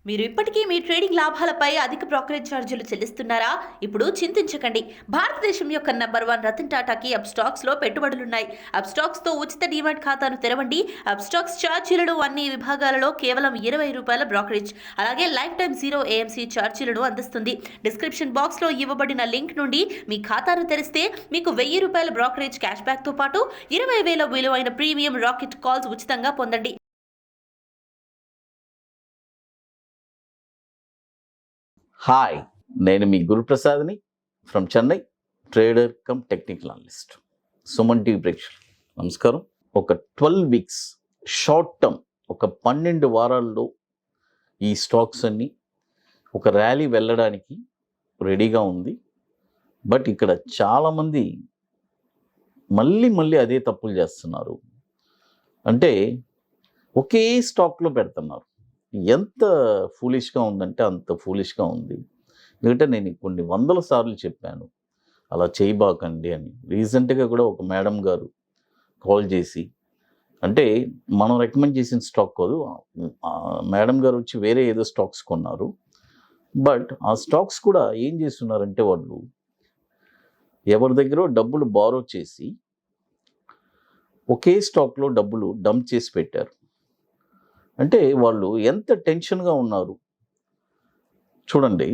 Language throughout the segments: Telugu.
మీరు ఇప్పటికీ మీ ట్రేడింగ్ లాభాలపై అధిక బ్రోకరేజ్ ఛార్జీలు చెల్లిస్తున్నారా? ఇప్పుడు చింతించకండి. భారతదేశం యొక్క నంబర్ 1 రతన్ టాటాకి అప్స్టాక్స్ లో పెట్టుబడులున్నాయి. అప్స్టాక్స్ తో ఉచిత డీమాట్ ఖాతాను తెరవండి. అప్స్టాక్స్ ఛార్జీలను అన్ని విభాగాలలో కేవలం ₹20 బ్రోకరేజ్, అలాగే లైఫ్ టైం 0 AMC ఛార్జీలను అందిస్తుంది. డిస్క్రిప్షన్ బాక్స్ లో ఇవ్వబడిన లింక్ నుండి మీ ఖాతాను తెరిస్తే మీకు ₹1000 బ్రోకరేజ్ క్యాష్ బ్యాక్ తో పాటు 20,000 విలువైన ప్రీమియం రాకెట్ కాల్స్ ఉచితంగా పొందండి. హాయ్, నేను మీ గురుప్రసాద్ని from Chennai, trader cum technical analyst. Suman TV ప్రేక్షకులు నమస్కారం. ఒక 12 వీక్స్ షార్ట్ టర్మ్, ఒక 12 వారాల్లో ఈ స్టాక్స్ అన్నీ ఒక ర్యాలీ వెళ్ళడానికి రెడీగా ఉంది. బట్ ఇక్కడ చాలామంది మళ్ళీ అదే తప్పులు చేస్తున్నారు. అంటే ఒకే స్టాక్లో పెడుతున్నారు. ఎంత ఫూలిష్గా ఉందంటే అంత ఫూలిష్గా ఉంది. ఎందుకంటే నేను కొన్ని వందల సార్లు చెప్పాను అలా చేయబాకండి అని. రీసెంట్గా కూడా ఒక మేడం గారు కాల్ చేసి, అంటే మనం రికమెండ్ చేసిన స్టాక్ కాదు, మేడం గారు వచ్చి వేరే ఏదో స్టాక్స్ కొన్నారు. బట్ ఆ స్టాక్స్ కూడా ఏం చేస్తున్నారంటే వాళ్ళు ఎవరి దగ్గర డబ్బులు బారో చేసి ఒకే స్టాక్లో డబ్బులు డంప్ చేసి పెట్టారు. అంటే వాళ్ళు ఎంత టెన్షన్గా ఉన్నారు చూడండి.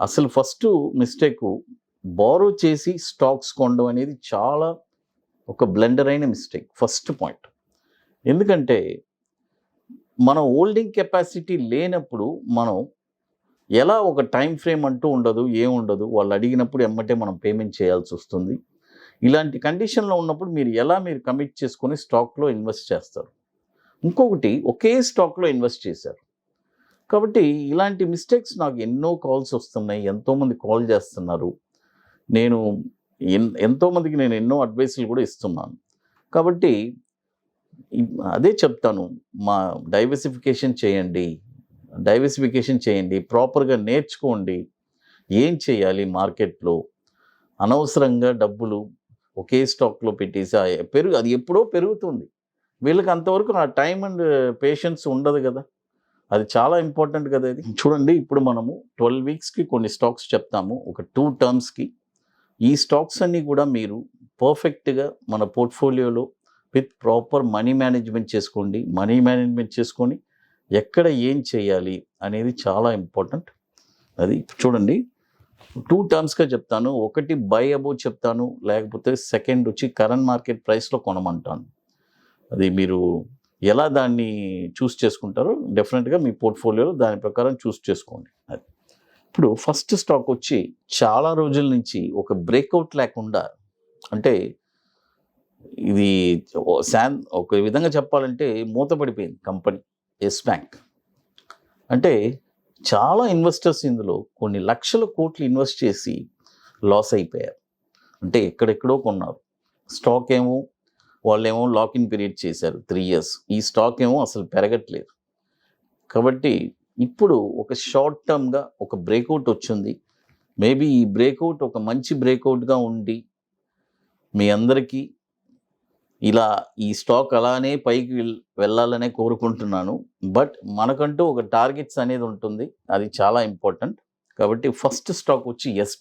అసలు ఫస్ట్ మిస్టేక్ బారో చేసి స్టాక్స్ కొనడం అనేది చాలా ఒక బ్లెండర్ అయిన మిస్టేక్. First point. ఎందుకంటే మన హోల్డింగ్ కెపాసిటీ లేనప్పుడు మనం ఎలా ఒక టైం ఫ్రేమ్ అంటూ ఉండదు, ఏముండదు. వాళ్ళు అడిగినప్పుడు ఎమ్మటే మనం పేమెంట్ చేయాల్సి వస్తుంది. ఇలాంటి కండిషన్లో ఉన్నప్పుడు మీరు కమిట్ చేసుకొని స్టాక్లో ఇన్వెస్ట్ చేస్తారు. ఇంకొకటి, ఒకే స్టాక్లో ఇన్వెస్ట్ చేశారు కాబట్టి ఇలాంటి మిస్టేక్స్ నాకు ఎన్నో కాల్స్ వస్తున్నాయి. ఎంతోమంది కాల్ చేస్తున్నారు. నేను ఎంతోమందికి నేను ఎన్నో అడ్వైసులు కూడా ఇస్తున్నాను. కాబట్టి అదే చెప్తాను, మా డైవర్సిఫికేషన్ చేయండి, ప్రాపర్గా నేర్చుకోండి. ఏం చేయాలి మార్కెట్లో. అనవసరంగా డబ్బులు ఒకే స్టాక్లో పెట్టేసి అది ఎప్పుడో పెరుగుతుంది. వీళ్ళకి అంతవరకు ఆ టైం అండ్ పేషెన్స్ ఉండదు కదా. అది చాలా ఇంపార్టెంట్ కదా. ఇది చూడండి, ఇప్పుడు మనము 12 వీక్స్కి కొన్ని స్టాక్స్ చెప్తాము, ఒక 2 టర్మ్స్కి. ఈ స్టాక్స్ అన్నీ కూడా మీరు పర్ఫెక్ట్గా మన పోర్ట్ఫోలియోలో విత్ ప్రాపర్ మనీ మేనేజ్మెంట్ చేసుకొని ఎక్కడ ఏం చేయాలి అనేది చాలా ఇంపార్టెంట్. అది చూడండి, 2 టర్మ్స్గా చెప్తాను. ఒకటి బై అబోవ్ చెప్తాను, లేకపోతే సెకండ్ వచ్చి కరెంట్ మార్కెట్ ప్రైస్లో కొనమంటాను. అది మీరు ఎలా దాన్ని చూస్ చేసుకుంటారో డెఫినెట్గా మీ పోర్ట్ఫోలియోలో దాని ప్రకారం చూస్ చేసుకోండి. అది ఇప్పుడు ఫస్ట్ స్టాక్ వచ్చి చాలా రోజుల నుంచి ఒక బ్రేక్అవుట్ లేకుండా, అంటే ఇది ఒక విధంగా చెప్పాలంటే మూతపడిపోయింది కంపెనీ ఎస్ బ్యాంక్. అంటే చాలా ఇన్వెస్టర్స్ ఇందులో కొన్ని లక్షల కోట్లు ఇన్వెస్ట్ చేసి లాస్ అయిపోయారు. అంటే ఎక్కడెక్కడో కొన్నారు. స్టాక్ ఏమో వాళ్ళేమో లాకిన్ పీరియడ్ చేశారు 3 years. ఈ స్టాక్ ఏమో అసలు పెరగట్లేదు. కాబట్టి ఇప్పుడు ఒక షార్ట్ టర్మ్గా ఒక బ్రేక్అవుట్ వచ్చింది. మేబీ ఈ బ్రేక్అవుట్ ఒక మంచి బ్రేక్అవుట్గా ఉండి మీ అందరికీ ఇలా ఈ స్టాక్ అలానే పైకి వెళ్ళాలనే కోరుకుంటున్నాను. బట్ మనకంటూ ఒక టార్గెట్స్ అనేది ఉంటుంది, అది చాలా ఇంపార్టెంట్. కాబట్టి ఫస్ట్ స్టాక్ వచ్చి ఎస్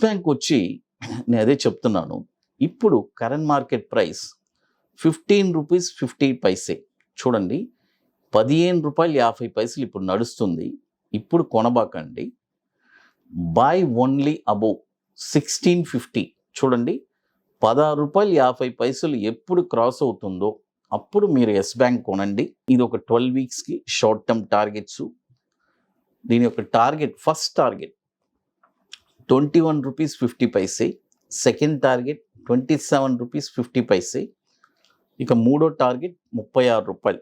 బ్యాంక్ వచ్చి నేను అదే చెప్తున్నాను. ఇప్పుడు కరెంట్ మార్కెట్ ప్రైస్ ₹15.50. చూడండి, ₹15.50 ఇప్పుడు నడుస్తుంది. ఇప్పుడు కొనబాకండి. Buy only above 1650. చూడండి, ₹16.50 ఎప్పుడు క్రాస్ అవుతుందో అప్పుడు మీరు ఎస్ బ్యాంక్ కొనండి. ఇది ఒక 12 వీక్స్కి షార్ట్ టర్మ్ టార్గెట్స్. దీని యొక్క ఫస్ట్ టార్గెట్ ₹21.50. Second target ₹27.50. ఇక మూడో టార్గెట్ ₹36.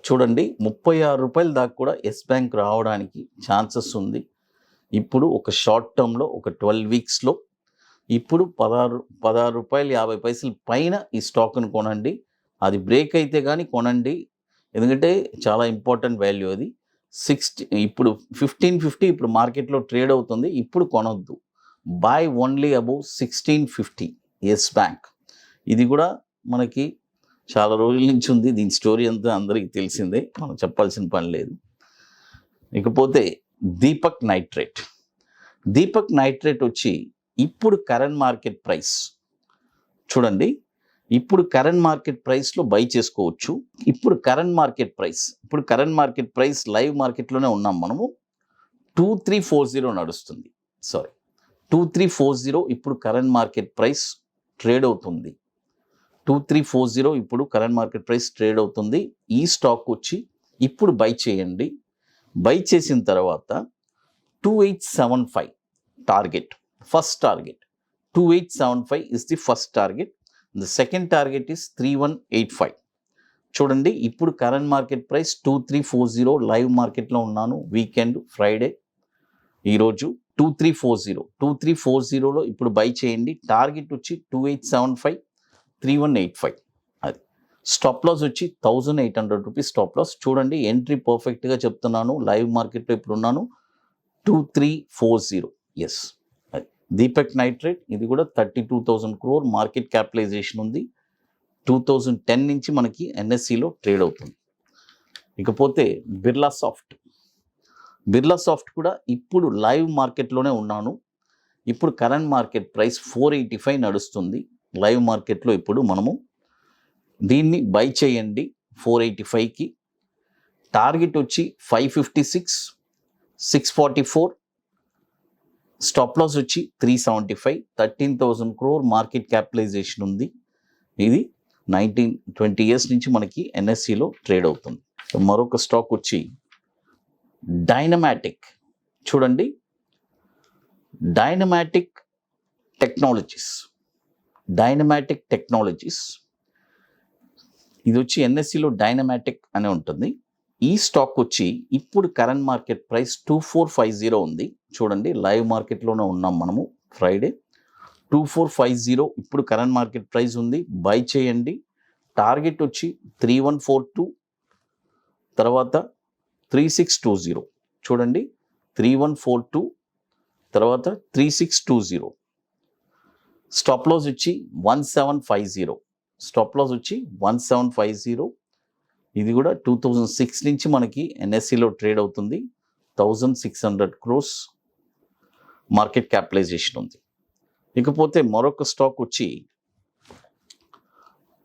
చూడండి, ₹36 దాకా కూడా ఎస్ బ్యాంక్ రావడానికి ఛాన్సెస్ ఉంది. ఇప్పుడు ఒక షార్ట్ టర్మ్లో ఒక 12 వీక్స్లో ఇప్పుడు ₹16.50 పైన ఈ స్టాక్ను కొనండి. అది బ్రేక్ అయితే కానీ కొనండి, ఎందుకంటే చాలా ఇంపార్టెంట్ వాల్యూ అది. ఇప్పుడు 1550 ఇప్పుడు మార్కెట్లో ట్రేడ్ అవుతుంది. ఇప్పుడు కొనొద్దు. Buy only above 1650 Yes Bank. ఇది కూడా మనకి చాలా రోజుల నుంచి ఉంది. దీని స్టోరీ అంతా అందరికీ తెలిసిందే, మనం చెప్పాల్సిన పని లేదు. ఇకపోతే దీపక్ నైట్రేట్. దీపక్ నైట్రేట్ వచ్చి ఇప్పుడు కరెంట్ మార్కెట్ ప్రైస్ చూడండి, ఇప్పుడు కరెంట్ మార్కెట్ ప్రైస్లో బై చేసుకోవచ్చు. ఇప్పుడు కరెంట్ మార్కెట్ ప్రైస్ లైవ్ మార్కెట్లోనే ఉన్నాం మనము. 2340 నడుస్తుంది. 2340 ఇప్పుడు కరెంట్ మార్కెట్ ప్రైస్ ట్రేడ్ అవుతుంది. 2340 ఇప్పుడు కరెంట్ మార్కెట్ ప్రైస్ ట్రేడ్ అవుతుంది. ఈ స్టాక్ వచ్చి ఇప్పుడు బై చేయండి. బై చేసిన తర్వాత 2875 target, first target 2875 is the first target. The second target is 3185. చూడండి, ఇప్పుడు కరెంట్ మార్కెట్ ప్రైస్ 2340 లైవ్ మార్కెట్లో ఉన్నాను. వీకెండ్ ఫ్రైడే ఈరోజు 2340లో ఇప్పుడు బై చేయండి. టార్గెట్ వచ్చి 2875, 3185. అది స్టాప్ లాస్ వచ్చి 1800 రూపీస్ స్టాప్ లాస్. చూడండి, ఎంట్రీ పర్ఫెక్ట్గా చెప్తున్నాను. లైవ్ మార్కెట్లో ఇప్పుడు ఉన్నాను 2340. ఎస్, అది దీపక్ నైట్రేట్. ఇది కూడా 32,000 crore మార్కెట్ క్యాపిటలైజేషన్ ఉంది. 2010 నుంచి మనకి ఎన్ఎస్సిలో ట్రేడ్ అవుతుంది. ఇకపోతే బిర్లా సాఫ్ట్ కూడా ఇప్పుడు లైవ్ మార్కెట్లోనే ఉన్నాను. ఇప్పుడు కరెంట్ మార్కెట్ ప్రైస్ 485 నడుస్తుంది. లైవ్ మార్కెట్లో ఇప్పుడు మనము దీన్ని బై చేయండి 485కి. టార్గెట్ వచ్చి 556, 644. స్టాప్ లాస్ వచ్చి 375. 13,000 crore మార్కెట్ క్యాపిటలైజేషన్ ఉంది. ఇది 20 years నుంచి మనకి ఎన్ఎస్సిలో ట్రేడ్ అవుతుంది. మరొక స్టాక్ వచ్చి డైనమాటిక్. చూడండి, డైనమాటిక్ టెక్నాలజీస్ ఇది వచ్చి ఎన్ఎస్సిలో డైనమాటిక్ అనే ఉంటుంది. ఈ స్టాక్ వచ్చి ఇప్పుడు కరెంట్ మార్కెట్ ప్రైస్ 2450 ఉంది. చూడండి, లైవ్ మార్కెట్లోనే ఉన్నాం మనము. ఫ్రైడే 2450 ఇప్పుడు కరెంట్ మార్కెట్ ప్రైస్ ఉంది. బై చేయండి. టార్గెట్ వచ్చి 3142, తర్వాత 3620. చూడండి, 3142 తర్వాత 3620. స్టాప్ లాస్ వచ్చి 1750. ఇది కూడా 2006 నుంచి మనకి ఎన్ఎస్సిలో ట్రేడ్ అవుతుంది. 1600 crores మార్కెట్ క్యాపిటలైజేషన్ ఉంది. ఇకపోతే మరొక స్టాక్ వచ్చి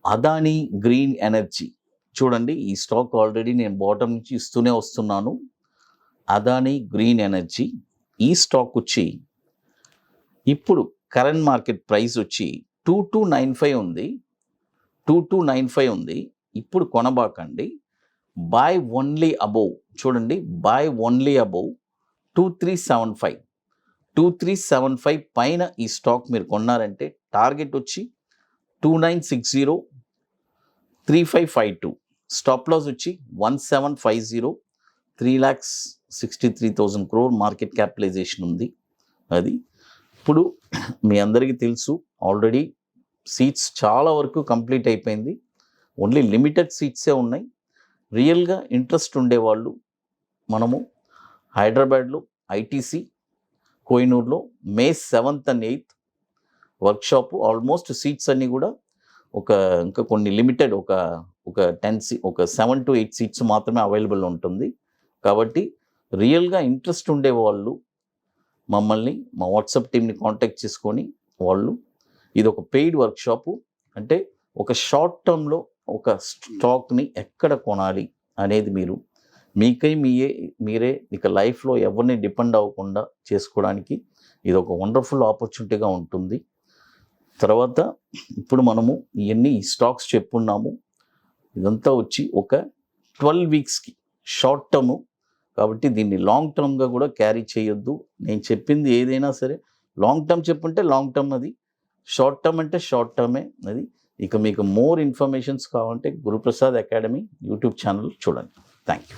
అదానీ గ్రీన్ ఎనర్జీ. చూడండి, ఈ స్టాక్ ఆల్రెడీ నేను బాటమ్ నుంచి ఇస్తూనే వస్తున్నాను. అదానీ గ్రీన్ ఎనర్జీ ఈ స్టాక్ వచ్చి ఇప్పుడు కరెంట్ మార్కెట్ ప్రైస్ వచ్చి 2295 ఉంది. 2295 ఉంది. ఇప్పుడు కొనబాకండి. Buy only above. చూడండి, బై ఓన్లీ అబోవ్ 2375 పైన ఈ స్టాక్ మీరు కొన్నారంటే టార్గెట్ వచ్చి 2960, 3552. స్టాప్ లాస్ వచ్చి 1750. 3,63,000 crore మార్కెట్ క్యాపిటలైజేషన్ ఉంది. అది ఇప్పుడు మీ అందరికీ తెలుసు, ఆల్రెడీ సీట్స్ చాలా వరకు కంప్లీట్ అయిపోయింది. ఓన్లీ లిమిటెడ్ సీట్సే ఉన్నాయి. రియల్గా ఇంట్రెస్ట్ ఉండేవాళ్ళు మనము హైదరాబాద్లో ఐటీసీ కోహినూర్లో May 7th and 8th workshop. Almost seats అన్నీ కూడా ఇంకా కొన్ని లిమిటెడ్ ఒక 7 to 8 సీట్స్ మాత్రమే అవైలబుల్ ఉంటుంది. కాబట్టి రియల్గా ఇంట్రెస్ట్ ఉండేవాళ్ళు మమ్మల్ని, మా వాట్సాప్ టీమ్ని కాంటాక్ట్ చేసుకొని వాళ్ళు, ఇది ఒక పెయిడ్ వర్క్షాపు. అంటే ఒక షార్ట్ టర్మ్లో ఒక స్టాక్ని ఎక్కడ కొనాలి అనేది మీరే ఇక లైఫ్లో ఎవరిని డిపెండ్ అవ్వకుండా చేసుకోవడానికి ఇది ఒక వండర్ఫుల్ ఆపర్చునిటీగా ఉంటుంది. తర్వాత ఇప్పుడు మనము ఇవన్నీ స్టాక్స్ చెప్పున్నాము. ఇదంతా వచ్చి ఒక 12 weeksకి షార్ట్ టర్ము. కాబట్టి దీన్ని లాంగ్ టర్మ్గా కూడా క్యారీ చేయొద్దు. నేను చెప్పింది ఏదైనా సరే లాంగ్ టర్మ్ చెప్పుంటే లాంగ్ టర్మ్, అది షార్ట్ టర్మ్ అంటే షార్ట్ టర్మే అది. ఇక మీకు మోర్ ఇన్ఫర్మేషన్స్ కావాలంటే గురుప్రసాద్ అకాడమీ యూట్యూబ్ ఛానల్ చూడండి. Thank you.